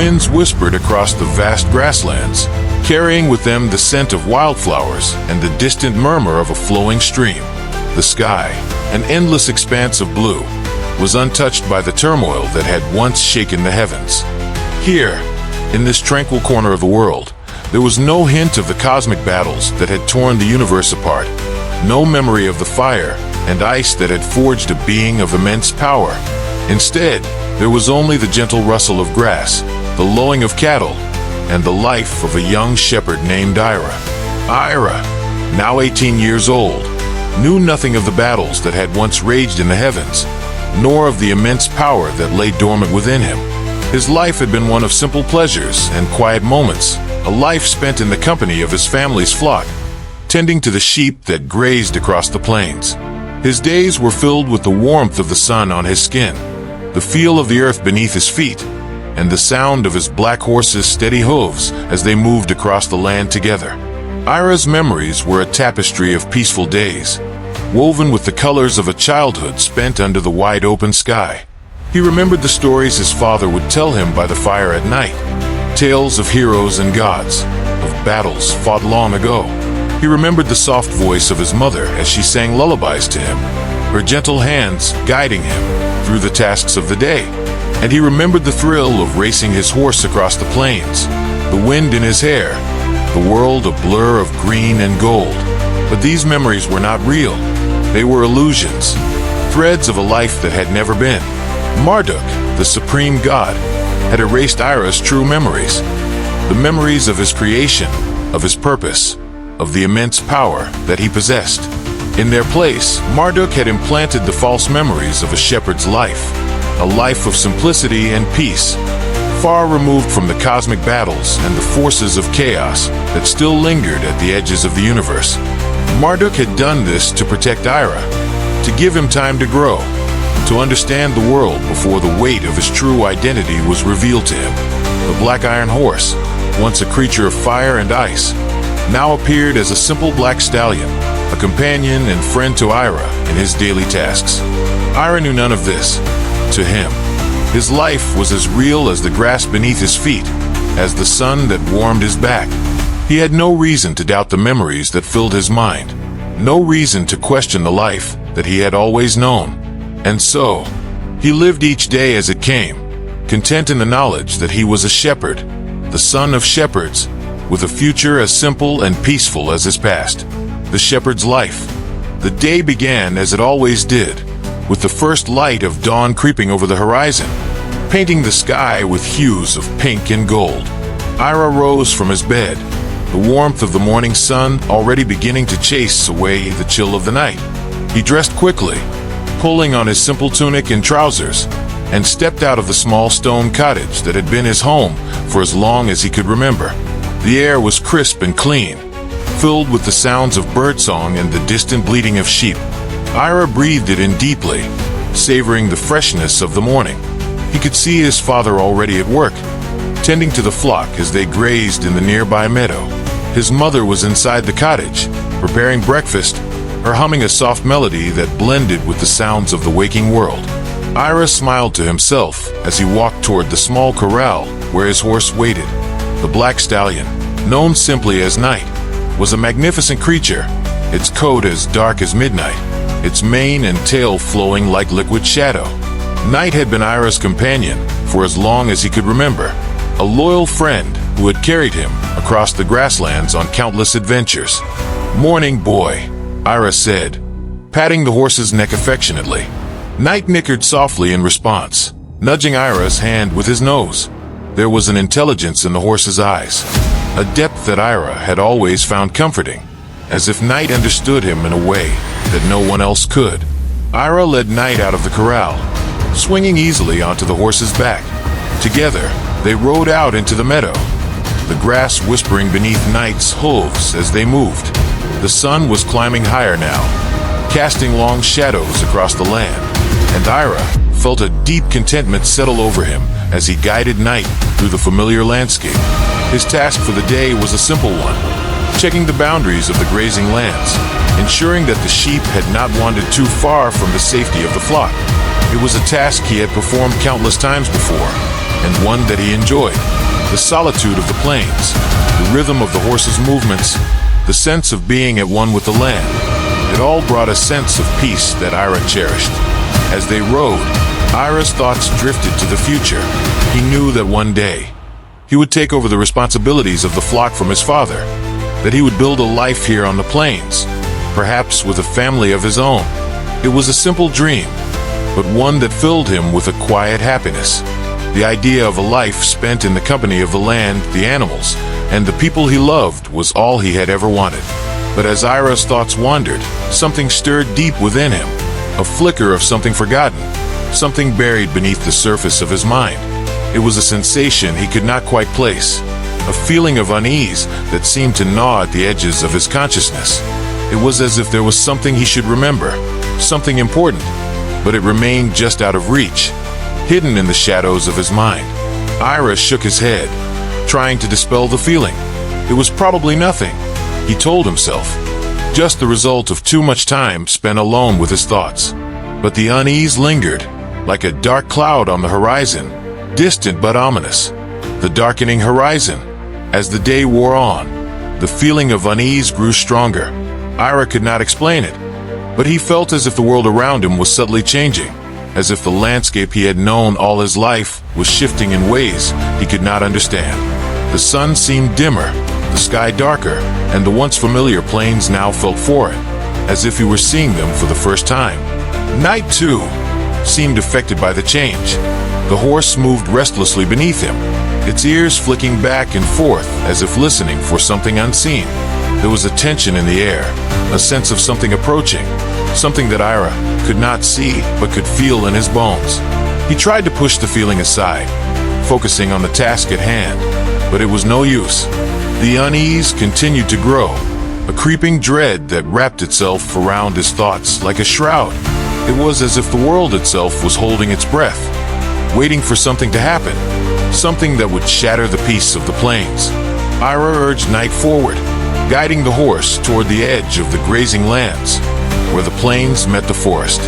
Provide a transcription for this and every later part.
winds whispered across the vast grasslands, carrying with them the scent of wildflowers and the distant murmur of a flowing stream. The sky, an endless expanse of blue, was untouched by the turmoil that had once shaken the heavens. Here, in this tranquil corner of the world, there was no hint of the cosmic battles that had torn the universe apart, no memory of the fire and ice that had forged a being of immense power. Instead, there was only the gentle rustle of grass, the lowing of cattle, and the life of a young shepherd named Ira. Ira, now 18 years old, knew nothing of the battles that had once raged in the heavens, nor of the immense power that lay dormant within him. His life had been one of simple pleasures and quiet moments, a life spent in the company of his family's flock, tending to the sheep that grazed across the plains. His days were filled with the warmth of the sun on his skin, the feel of the earth beneath his feet, and the sound of his black horse's steady hooves as they moved across the land together. Ira's memories were a tapestry of peaceful days, woven with the colors of a childhood spent under the wide open sky. He remembered the stories his father would tell him by the fire at night, tales of heroes and gods, of battles fought long ago. He remembered the soft voice of his mother as she sang lullabies to him, her gentle hands guiding him through the tasks of the day. And he remembered the thrill of racing his horse across the plains, the wind in his hair, the world a blur of green and gold. But these memories were not real. They were illusions, threads of a life that had never been. Marduk, the supreme god, had erased Ira's true memories, the memories of his creation, of his purpose, of the immense power that he possessed. In their place, Marduk had implanted the false memories of a shepherd's life, a life of simplicity and peace, far removed from the cosmic battles and the forces of chaos that still lingered at the edges of the universe. Marduk had done this to protect Ira, to give him time to grow, to understand the world before the weight of his true identity was revealed to him. The Black Iron Horse, once a creature of fire and ice, now appeared as a simple black stallion, a companion and friend to Ira in his daily tasks. Ira knew none of this. To him, his life was as real as the grass beneath his feet, as the sun that warmed his back. He had no reason to doubt the memories that filled his mind, no reason to question the life that he had always known. And so, he lived each day as it came, content in the knowledge that he was a shepherd, the son of shepherds, with a future as simple and peaceful as his past. The shepherd's life. The day began as it always did, with the first light of dawn creeping over the horizon, painting the sky with hues of pink and gold. Ira rose from his bed, the warmth of the morning sun already beginning to chase away the chill of the night. He dressed quickly, pulling on his simple tunic and trousers, and stepped out of the small stone cottage that had been his home for as long as he could remember. The air was crisp and clean, filled with the sounds of birdsong and the distant bleating of sheep. Ira breathed it in deeply, savoring the freshness of the morning. He could see his father already at work, tending to the flock as they grazed in the nearby meadow. His mother was inside the cottage, preparing breakfast, her humming a soft melody that blended with the sounds of the waking world. Ira smiled to himself as he walked toward the small corral where his horse waited. The black stallion, known simply as Night, was a magnificent creature, its coat as dark as midnight, its mane and tail flowing like liquid shadow. Night had been Ira's companion for as long as he could remember, a loyal friend who had carried him across the grasslands on countless adventures. "Morning, boy," Ira said, patting the horse's neck affectionately. Night nickered softly in response, nudging Ira's hand with his nose. There was an intelligence in the horse's eyes, a depth that Ira had always found comforting, as if Night understood him in a way that no one else could. Ira led Night out of the corral, swinging easily onto the horse's back. Together, they rode out into the meadow, the grass whispering beneath Night's hooves as they moved. The sun was climbing higher now, casting long shadows across the land, and Ira felt a deep contentment settle over him as he guided Night through the familiar landscape. His task for the day was a simple one, checking the boundaries of the grazing lands, ensuring that the sheep had not wandered too far from the safety of the flock. It was a task he had performed countless times before, and one that he enjoyed. The solitude of the plains, the rhythm of the horse's movements, the sense of being at one with the land. It all brought a sense of peace that Ira cherished. As they rode, Ira's thoughts drifted to the future. He knew that one day, he would take over the responsibilities of the flock from his father, that he would build a life here on the plains, perhaps with a family of his own. It was a simple dream, but one that filled him with a quiet happiness. The idea of a life spent in the company of the land, the animals, and the people he loved was all he had ever wanted. But as Ira's thoughts wandered, something stirred deep within him, a flicker of something forgotten, something buried beneath the surface of his mind. It was a sensation he could not quite place, a feeling of unease that seemed to gnaw at the edges of his consciousness. It was as if there was something he should remember, something important, but it remained just out of reach, hidden in the shadows of his mind. Ira shook his head, trying to dispel the feeling. It was probably nothing, he told himself, just the result of too much time spent alone with his thoughts. But the unease lingered, like a dark cloud on the horizon, distant but ominous. The darkening horizon. As the day wore on, the feeling of unease grew stronger. Ira could not explain it, but he felt as if the world around him was subtly changing, as if the landscape he had known all his life was shifting in ways he could not understand. The sun seemed dimmer, the sky darker, and the once familiar plains now felt foreign, as if he were seeing them for the first time. Night, too, seemed affected by the change. The horse moved restlessly beneath him, its ears flicking back and forth as if listening for something unseen. There was a tension in the air, a sense of something approaching, something that Ira could not see but could feel in his bones. He tried to push the feeling aside, focusing on the task at hand, but it was no use. The unease continued to grow, a creeping dread that wrapped itself around his thoughts like a shroud. It was as if the world itself was holding its breath, waiting for something to happen, something that would shatter the peace of the plains. Ira urged Night forward, guiding the horse toward the edge of the grazing lands, where the plains met the forest.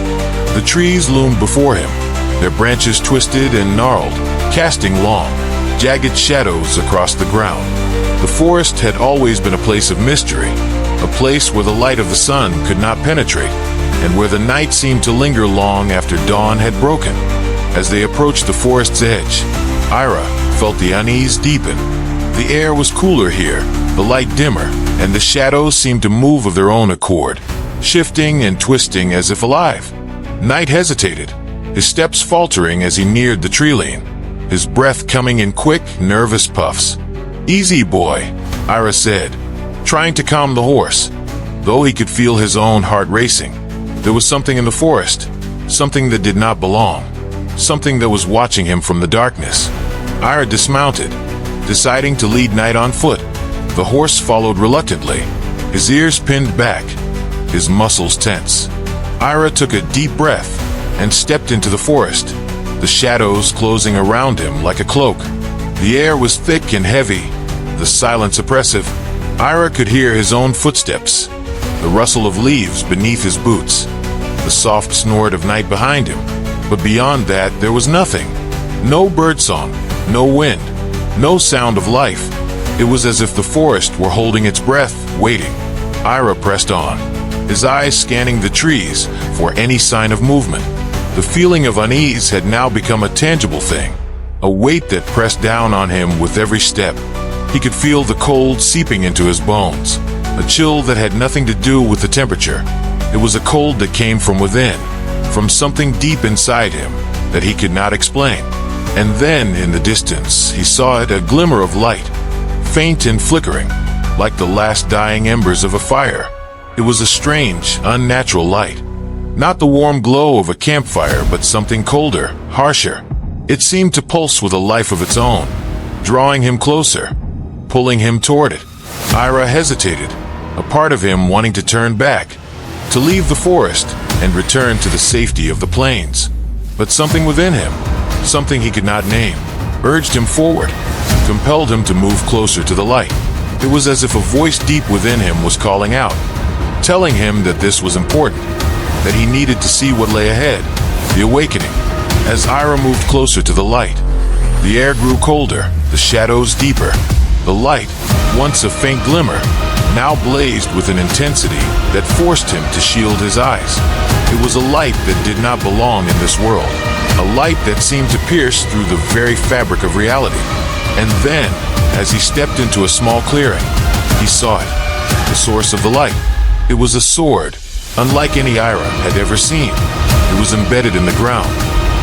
The trees loomed before him, their branches twisted and gnarled, casting long, jagged shadows across the ground. The forest had always been a place of mystery, a place where the light of the sun could not penetrate, and where the night seemed to linger long after dawn had broken. As they approached the forest's edge, Ira felt the unease deepen. The air was cooler here, the light dimmer, and the shadows seemed to move of their own accord, shifting and twisting as if alive. Night hesitated, his steps faltering as he neared the tree-line, his breath coming in quick, nervous puffs. "Easy, boy," Ira said, trying to calm the horse, though he could feel his own heart racing. There was something in the forest, something that did not belong, something that was watching him from the darkness. Ira dismounted, deciding to lead Night on foot. The horse followed reluctantly, his ears pinned back, his muscles tense. Ira took a deep breath and stepped into the forest, the shadows closing around him like a cloak. The air was thick and heavy, the silence oppressive. Ira could hear his own footsteps, the rustle of leaves beneath his boots, the soft snort of Night behind him. But beyond that, there was nothing. No birdsong, no wind, no sound of life. It was as if the forest were holding its breath, waiting. Ira pressed on, his eyes scanning the trees for any sign of movement. The feeling of unease had now become a tangible thing, a weight that pressed down on him with every step. He could feel the cold seeping into his bones, a chill that had nothing to do with the temperature. It was a cold that came from within, from something deep inside him that he could not explain. And then, in the distance, he saw it, a glimmer of light, faint and flickering, like the last dying embers of a fire. It was a strange, unnatural light. Not the warm glow of a campfire, but something colder, harsher. It seemed to pulse with a life of its own, drawing him closer, pulling him toward it. Ira hesitated, a part of him wanting to turn back, to leave the forest and return to the safety of the plains. But something within him, something he could not name, urged him forward, compelled him to move closer to the light. It was as if a voice deep within him was calling out, telling him that this was important, that he needed to see what lay ahead, the awakening. As Ira moved closer to the light, The air grew colder, the shadows deeper. The light, once a faint glimmer, now blazed with an intensity that forced him to shield his eyes. It was a light that did not belong in this world, a light that seemed to pierce through the very fabric of reality. And then, as he stepped into a small clearing, he saw it, the source of the light. It was a sword, unlike any Ira had ever seen. It was embedded in the ground,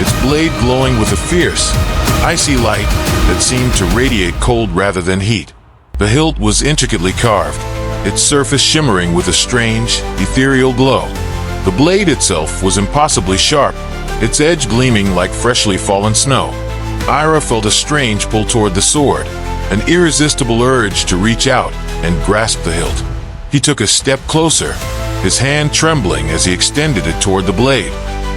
its blade glowing with a fierce, icy light that seemed to radiate cold rather than heat. The hilt was intricately carved, its surface shimmering with a strange, ethereal glow. The blade itself was impossibly sharp, its edge gleaming like freshly fallen snow. Ira felt a strange pull toward the sword, an irresistible urge to reach out and grasp the hilt. He took a step closer, his hand trembling as he extended it toward the blade.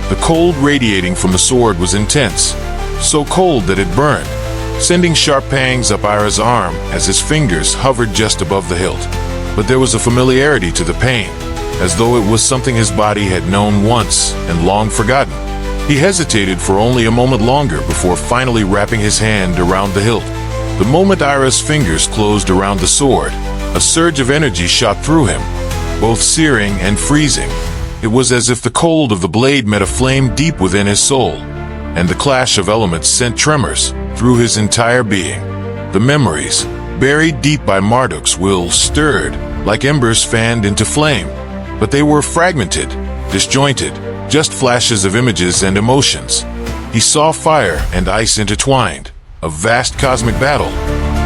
The cold radiating from the sword was intense, so cold that it burned, sending sharp pangs up Ira's arm as his fingers hovered just above the hilt. But there was a familiarity to the pain, as though it was something his body had known once and long forgotten. He hesitated for only a moment longer before finally wrapping his hand around the hilt. The moment Ira's fingers closed around the sword, a surge of energy shot through him, both searing and freezing. It was as if the cold of the blade met a flame deep within his soul, and the clash of elements sent tremors through his entire being. The memories, buried deep by Marduk's will, stirred like embers fanned into flame, but they were fragmented, disjointed, just flashes of images and emotions. He saw fire and ice intertwined, a vast cosmic battle,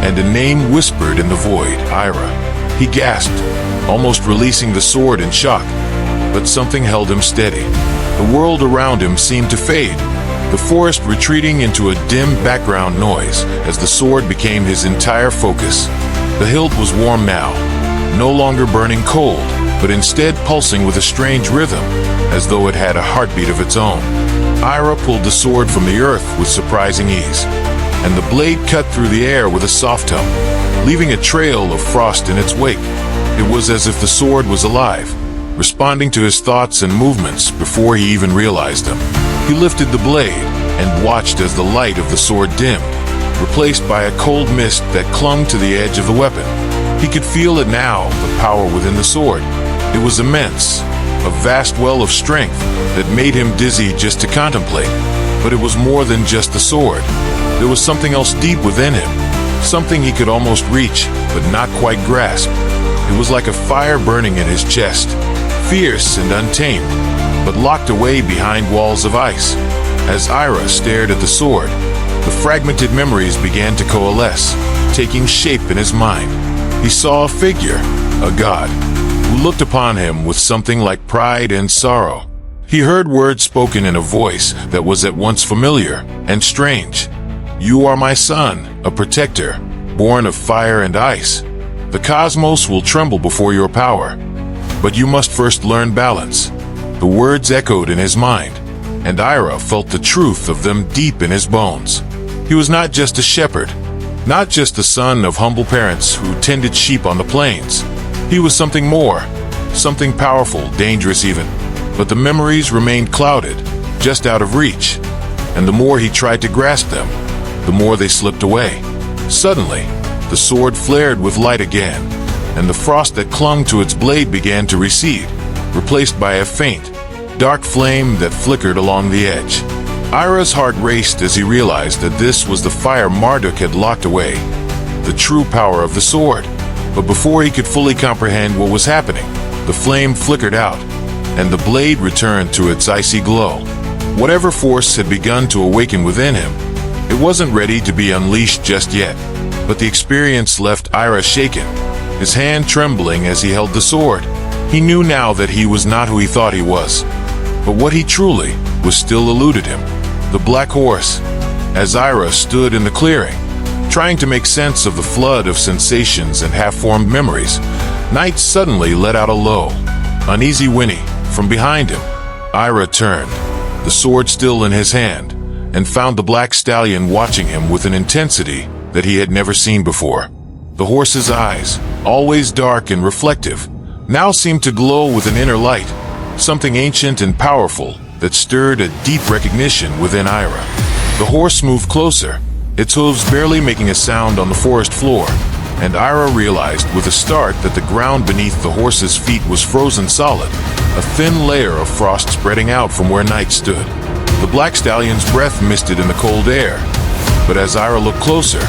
and a name whispered in the void, Ira. He gasped, almost releasing the sword in shock, but something held him steady. The world around him seemed to fade, the forest retreating into a dim background noise as the sword became his entire focus. The hilt was warm now, no longer burning cold, but instead pulsing with a strange rhythm, as though it had a heartbeat of its own. Ira pulled the sword from the earth with surprising ease, and the blade cut through the air with a soft hum, leaving a trail of frost in its wake. It was as if the sword was alive, responding to his thoughts and movements before he even realized them. He lifted the blade and watched as the light of the sword dimmed, replaced by a cold mist that clung to the edge of the weapon. He could feel it now, the power within the sword. It was immense, a vast well of strength that made him dizzy just to contemplate. But it was more than just the sword. There was something else deep within him, something he could almost reach, but not quite grasp. It was like a fire burning in his chest, fierce and untamed, but locked away behind walls of ice. As Ira stared at the sword, the fragmented memories began to coalesce, taking shape in his mind. He saw a figure, a god, who looked upon him with something like pride and sorrow. He heard words spoken in a voice that was at once familiar and strange. "You are my son, a protector, born of fire and ice. The cosmos will tremble before your power, but you must first learn balance." The words echoed in his mind, and Ira felt the truth of them deep in his bones. He was not just a shepherd, not just the son of humble parents who tended sheep on the plains. He was something more, something powerful, dangerous even. But the memories remained clouded, just out of reach, and the more he tried to grasp them, the more they slipped away. Suddenly, the sword flared with light again, and the frost that clung to its blade began to recede, replaced by a faint, dark flame that flickered along the edge. Ira's heart raced as he realized that this was the fire Marduk had locked away, the true power of the sword. But before he could fully comprehend what was happening, the flame flickered out, and the blade returned to its icy glow. Whatever force had begun to awaken within him, it wasn't ready to be unleashed just yet. But the experience left Ira shaken, his hand trembling as he held the sword. He knew now that he was not who he thought he was, but what he truly was still eluded him. The Black Horse. As Ira stood in the clearing, trying to make sense of the flood of sensations and half-formed memories, Night suddenly let out a low, uneasy whinny from behind him. Ira turned, the sword still in his hand, and found the black stallion watching him with an intensity that he had never seen before. The horse's eyes, always dark and reflective, now seemed to glow with an inner light, something ancient and powerful that stirred a deep recognition within Ira. The horse moved closer, its hooves barely making a sound on the forest floor, and Ira realized with a start that the ground beneath the horse's feet was frozen solid, a thin layer of frost spreading out from where Knight stood. The black stallion's breath misted in the cold air, but as Ira looked closer,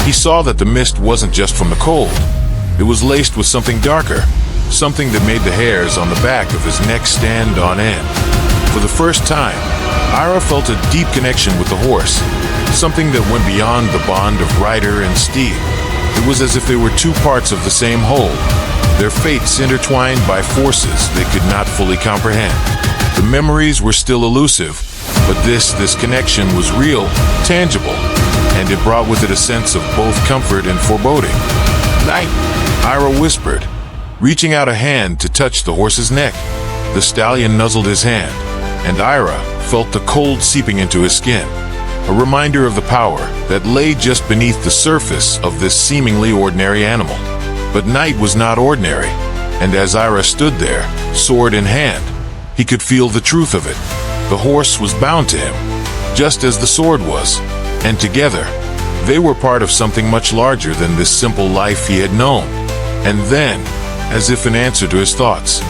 he saw that the mist wasn't just from the cold. It was laced with something darker, something that made the hairs on the back of his neck stand on end. For the first time, Ira felt a deep connection with the horse, something that went beyond the bond of rider and steed. It was as if they were two parts of the same whole, their fates intertwined by forces they could not fully comprehend. The memories were still elusive, but this connection was real, tangible, and it brought with it a sense of both comfort and foreboding. "Knight," Ira whispered, reaching out a hand to touch the horse's neck. The stallion nuzzled his hand, and Ira felt the cold seeping into his skin, a reminder of the power that lay just beneath the surface of this seemingly ordinary animal. But Knight was not ordinary, and as Ira stood there, sword in hand, he could feel the truth of it. The horse was bound to him, just as the sword was, and together, they were part of something much larger than this simple life he had known. And then, as if in answer to his thoughts,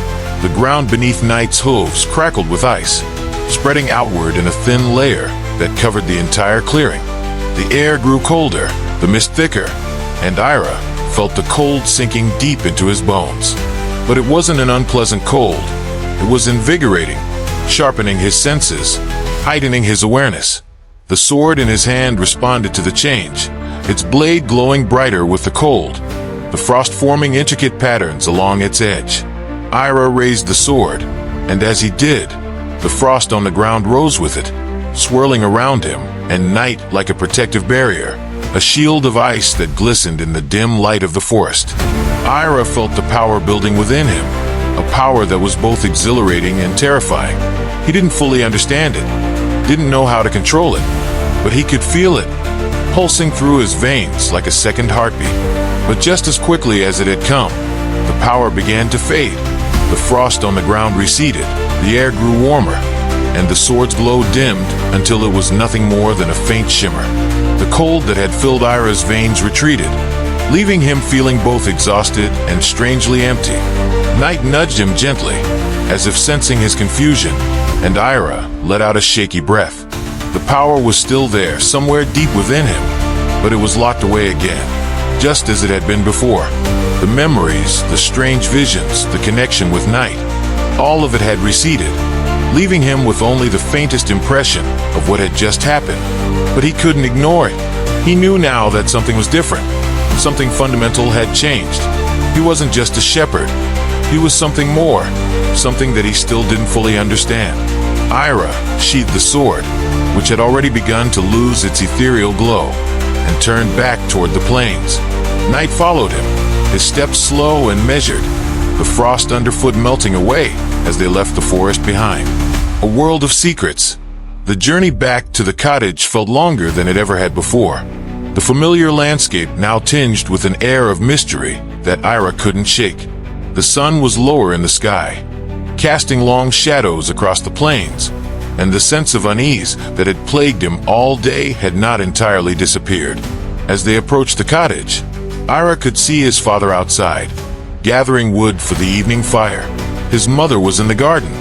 the ground beneath Knight's hooves crackled with ice, spreading outward in a thin layer that covered the entire clearing. The air grew colder, the mist thicker, and Ira felt the cold sinking deep into his bones. But it wasn't an unpleasant cold. It was invigorating, sharpening his senses, heightening his awareness. The sword in his hand responded to the change, its blade glowing brighter with the cold, the frost forming intricate patterns along its edge. Ira raised the sword, and as he did, the frost on the ground rose with it, swirling around him, and Knight like a protective barrier, a shield of ice that glistened in the dim light of the forest. Ira felt the power building within him, a power that was both exhilarating and terrifying. He didn't fully understand it, didn't know how to control it, but he could feel it, pulsing through his veins like a second heartbeat. But just as quickly as it had come, the power began to fade. The frost on the ground receded, the air grew warmer, and the sword's glow dimmed until it was nothing more than a faint shimmer. The cold that had filled Ira's veins retreated, leaving him feeling both exhausted and strangely empty. Knight nudged him gently, as if sensing his confusion, and Ira let out a shaky breath. The power was still there, somewhere deep within him, but it was locked away again, just as it had been before. The memories, the strange visions, the connection with Knight, all of it had receded, leaving him with only the faintest impression of what had just happened. But he couldn't ignore it. He knew now that something was different. Something fundamental had changed. He wasn't just a shepherd. He was something more, something that he still didn't fully understand. Ira sheathed the sword, which had already begun to lose its ethereal glow, and turned back toward the plains. Knight followed him, his steps slow and measured, the frost underfoot melting away as they left the forest behind. A world of secrets. The journey back to the cottage felt longer than it ever had before. The familiar landscape now tinged with an air of mystery that Ira couldn't shake. The sun was lower in the sky, casting long shadows across the plains, and the sense of unease that had plagued him all day had not entirely disappeared. As they approached the cottage, Ira could see his father outside, gathering wood for the evening fire. His mother was in the garden,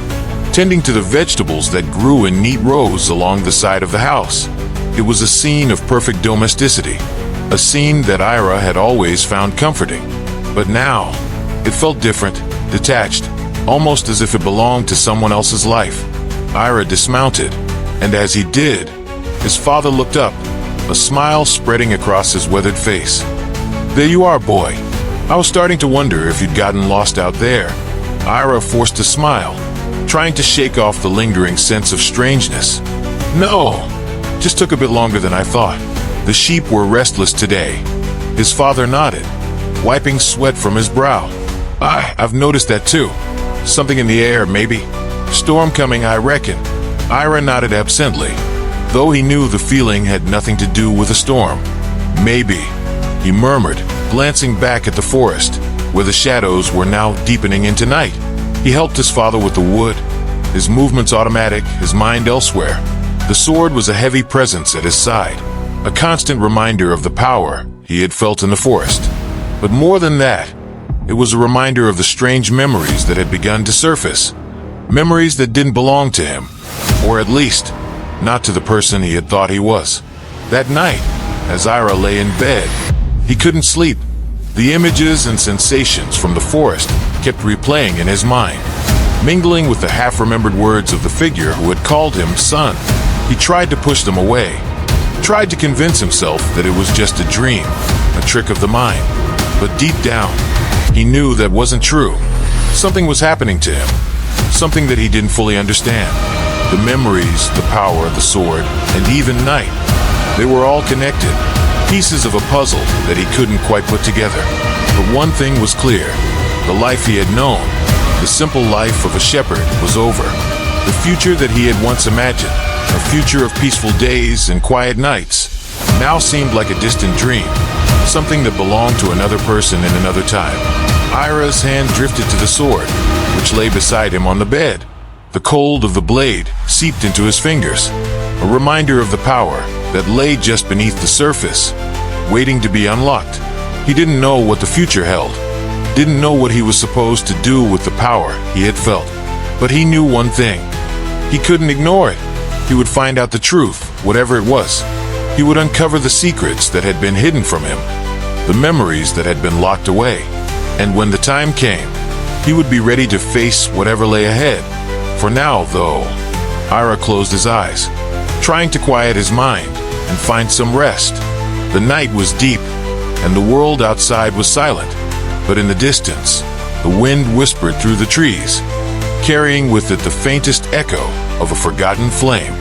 tending to the vegetables that grew in neat rows along the side of the house. It was a scene of perfect domesticity, a scene that Ira had always found comforting. But now, it felt different, detached, almost as if it belonged to someone else's life. Ira dismounted, and as he did, his father looked up, a smile spreading across his weathered face. "There you are, boy. I was starting to wonder if you'd gotten lost out there." Ira forced a smile, trying to shake off the lingering sense of strangeness. "No, just took a bit longer than I thought. The sheep were restless today." His father nodded, wiping sweat from his brow. I've noticed that too. Something in the air, maybe. Storm coming, I reckon." Ira nodded absently, though he knew the feeling had nothing to do with a storm. "Maybe," he murmured, glancing back at the forest, where the shadows were now deepening into night. He helped his father with the wood, his movements automatic, his mind elsewhere. The sword was a heavy presence at his side, a constant reminder of the power he had felt in the forest. But more than that, it was a reminder of the strange memories that had begun to surface. Memories that didn't belong to him, or at least, not to the person he had thought he was. That night, as Ira lay in bed, he couldn't sleep. The images and sensations from the forest kept replaying in his mind, mingling with the half-remembered words of the figure who had called him son. He tried to push them away, tried to convince himself that it was just a dream, a trick of the mind. But deep down, he knew that wasn't true. Something was happening to him, something that he didn't fully understand. The memories, the power, the sword, and even night, they were all connected, pieces of a puzzle that he couldn't quite put together. But one thing was clear: the life he had known, the simple life of a shepherd, was over. The future that he had once imagined, a future of peaceful days and quiet nights, now seemed like a distant dream, something that belonged to another person in another time. Ira's hand drifted to the sword, which lay beside him on the bed. The cold of the blade seeped into his fingers, a reminder of the power that lay just beneath the surface, waiting to be unlocked. He didn't know what the future held, didn't know what he was supposed to do with the power he had felt. But he knew one thing: he couldn't ignore it. He would find out the truth, whatever it was. He would uncover the secrets that had been hidden from him, the memories that had been locked away. And when the time came, he would be ready to face whatever lay ahead. For now, though, Ira closed his eyes, trying to quiet his mind and find some rest. The night was deep, and the world outside was silent. But in the distance, the wind whispered through the trees, carrying with it the faintest echo of a forgotten flame.